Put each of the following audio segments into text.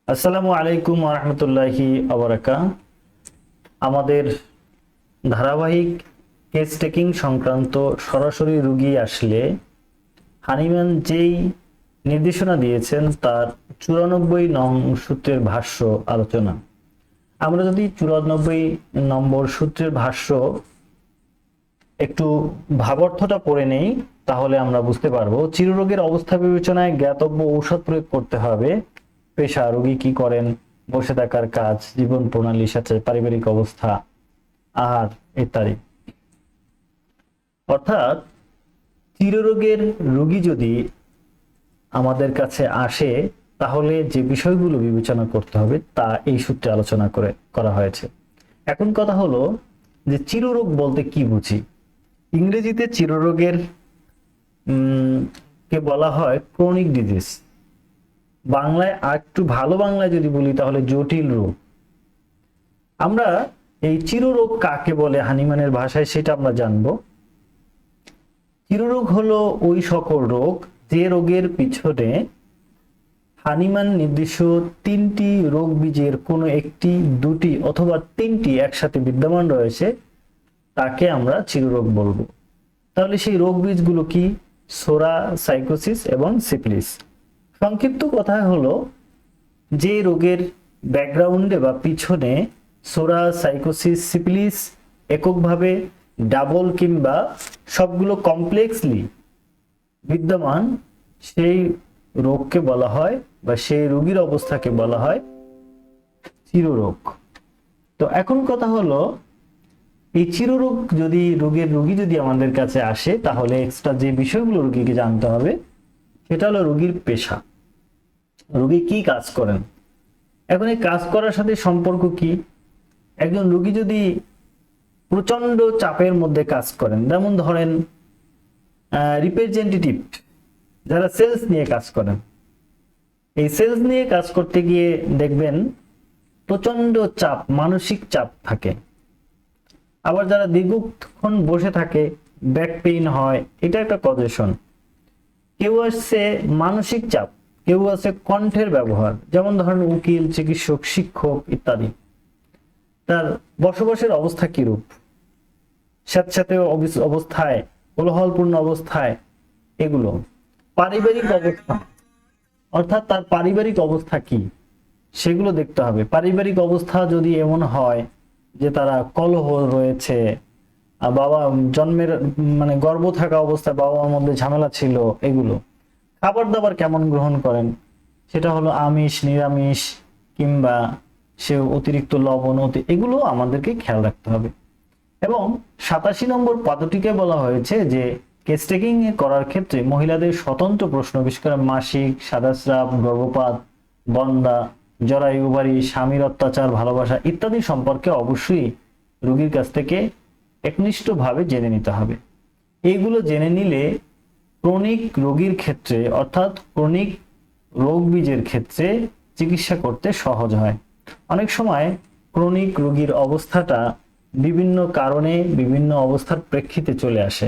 আসসালামু আলাইকুম ওয়া রাহমাতুল্লাহি ওয়া বারাকাতুহু। আমাদের ধারাবাহিক কেস টেকিং সংক্রান্ত সরাসরি রোগী আসলে হানিম্যান যেই নির্দেশনা দিয়েছেন তার 94 নং সূত্রের ভাষ্য আলোচনা। আমরা যদি 94 নম্বর সূত্রের ভাষ্য একটু ভাবার্থটা পড়ে নেই তাহলে আমরা বুঝতে পারবো। চিররোগের অবস্থা বিবেচনায় জ্ঞাতব্য ঔষধ প্রয়োগ করতে হবে। পেশা, রোগী কি করেন, বসে থাকার কাজ, জীবন প্রণালীর সাথে পারিবারিক অবস্থা, আহার ইত্যাদি। অর্থাৎ চিররোগের রোগী যদি আমাদের কাছে আসে তাহলে যে বিষয়গুলো বিবেচনা করতে হবে তা এই সূত্রে আলোচনা করা হয়েছে। এখন কথা হলো যে চিররোগ বলতে কি বুঝি। ইংরেজিতে চিররোগের কে বলা হয় ক্রনিক ডিজিজ। বাংলায় আরেকটু ভালো বাংলায় যদি বলি তাহলে জটিল রোগ। আমরা এই চিররোগ কাকে বলে হানিম্যানের ভাষায় সেটা আমরা জানবো। চিররোগ হলো ওই সকল রোগ যে রোগের পিছনে হানিম্যান নির্দিষ্ট তিনটি রোগ বীজের কোনো একটি, দুটি অথবা তিনটি একসাথে বিদ্যমান রয়েছে, তাকে আমরা চিররোগ বলবো। তাহলে সেই রোগ বীজগুলো কি? সোরা, সাইকোসিস এবং সিফিলিস। সংক্ষিপ্ত কথা হলো যে রোগের ব্যাকগ্রাউন্ডে বা পিছনে সোরা, সাইকোসিস, সিফিলিস এককভাবে, ডাবল কিংবা সবগুলো কমপ্লেক্সলি বিদ্যমান, সেই রোগকে বলা হয় বা সেই রোগীর অবস্থাকে বলা হয় চিররোগ। তো এখন কথা হলো এই চিররোগ যদি রোগী যদি আমাদের কাছে আসে তাহলে এক্সট্রা যে বিষয়গুলো রোগীকে জানতে হবে সেটা হলো রোগীর পেশা, রোগী কি কাজ করেন। এখন এই কাজ করার সাথে সম্পর্ক কি? একজন রোগী যদি প্রচন্ড চাপের মধ্যে কাজ করেন, যেমন ধরেন রিপ্রেজেন্টেটিভ যারা সেলস নিয়ে কাজ করেন, এই সেলস নিয়ে কাজ করতে গিয়ে দেখবেন প্রচন্ড চাপ, মানসিক চাপ থাকে। আবার যারা দীর্ঘক্ষণ বসে থাকে, ব্যাক পেইন হয়, এটা একটা কজেশন। কেউ আসছে মানসিক চাপ, কেউ আছে কণ্ঠের ব্যবহার, যেমন ধরেন উকিল, চিকিৎসক, শিক্ষক ইত্যাদি। তার বসবাসের অবস্থা কিরূপ, স্যাঁতস্যাঁতে অবস্থায়, কোলাহলপূর্ণ অবস্থায়, এগুলো। পারিবারিক অবস্থা, অর্থাৎ তার পারিবারিক অবস্থা কি সেগুলো দেখতে হবে। পারিবারিক অবস্থা যদি এমন হয় যে তারা কলহ রয়েছে, বাবা জন্মের মানে গর্ভ থাকা অবস্থায় বাবা মার মধ্যে ঝামেলা ছিল, এগুলো। খাবার দাবার কেমন গ্রহণ করেন, সেটা হলো আমিষ, নিরামিষ, কিংবা সে অতিরিক্ত লবণ, এগুলো আমাদেরকে খেয়াল রাখতে হবে। এবং 87 নম্বর পদ্ধতিকে বলা হয়েছে যে কেস টেকিং করার ক্ষেত্রে মহিলাদের স্বতন্ত্র প্রশ্ন, বিশেষ করে মাসিক, সাদাস্রাব, গর্ভপাত, বন্ধ্যা, জরায়ু বাড়ি, স্বামীর অত্যাচার, ভালোবাসা ইত্যাদি সম্পর্কে অবশ্যই রোগীর কাছ থেকে একনিষ্ঠভাবে জেনে নিতে হবে। এইগুলো জেনে নিলে ক্রনিক রোগীর ক্ষেত্রে, অর্থাৎ ক্রনিক রোগ বীজের ক্ষেত্রে চিকিৎসা করতে সহজ হয়। অনেক সময় ক্রনিক রোগীর অবস্থাটা বিভিন্ন কারণে, বিভিন্ন অবস্থার প্রেক্ষিতে চলে আসে।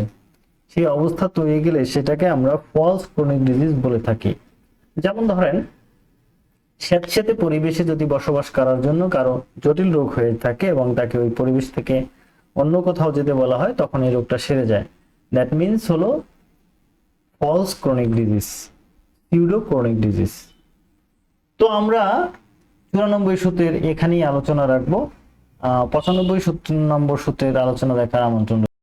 সেই অবস্থা তৈরি গেলে সেটাকে আমরা ফলস ক্রনিক ডিজিজ বলে থাকি। যেমন ধরেন স্যাঁতস্যাঁতে পরিবেশে যদি বসবাস করার জন্য কারো জটিল রোগ হয়ে থাকে এবং তাকে ওই পরিবেশ থেকে অন্য কোথাও যেতে বলা হয়, তখন এই রোগটা সেরে যায়। দ্যাট মিনস হলো false chronic disease, pseudo chronic disease. তো আমরা 94 সূত্রের এখানেই আলোচনা রাখবো। 95 নম্বর সূত্রের আলোচনা দেখার আমন্ত্রণ।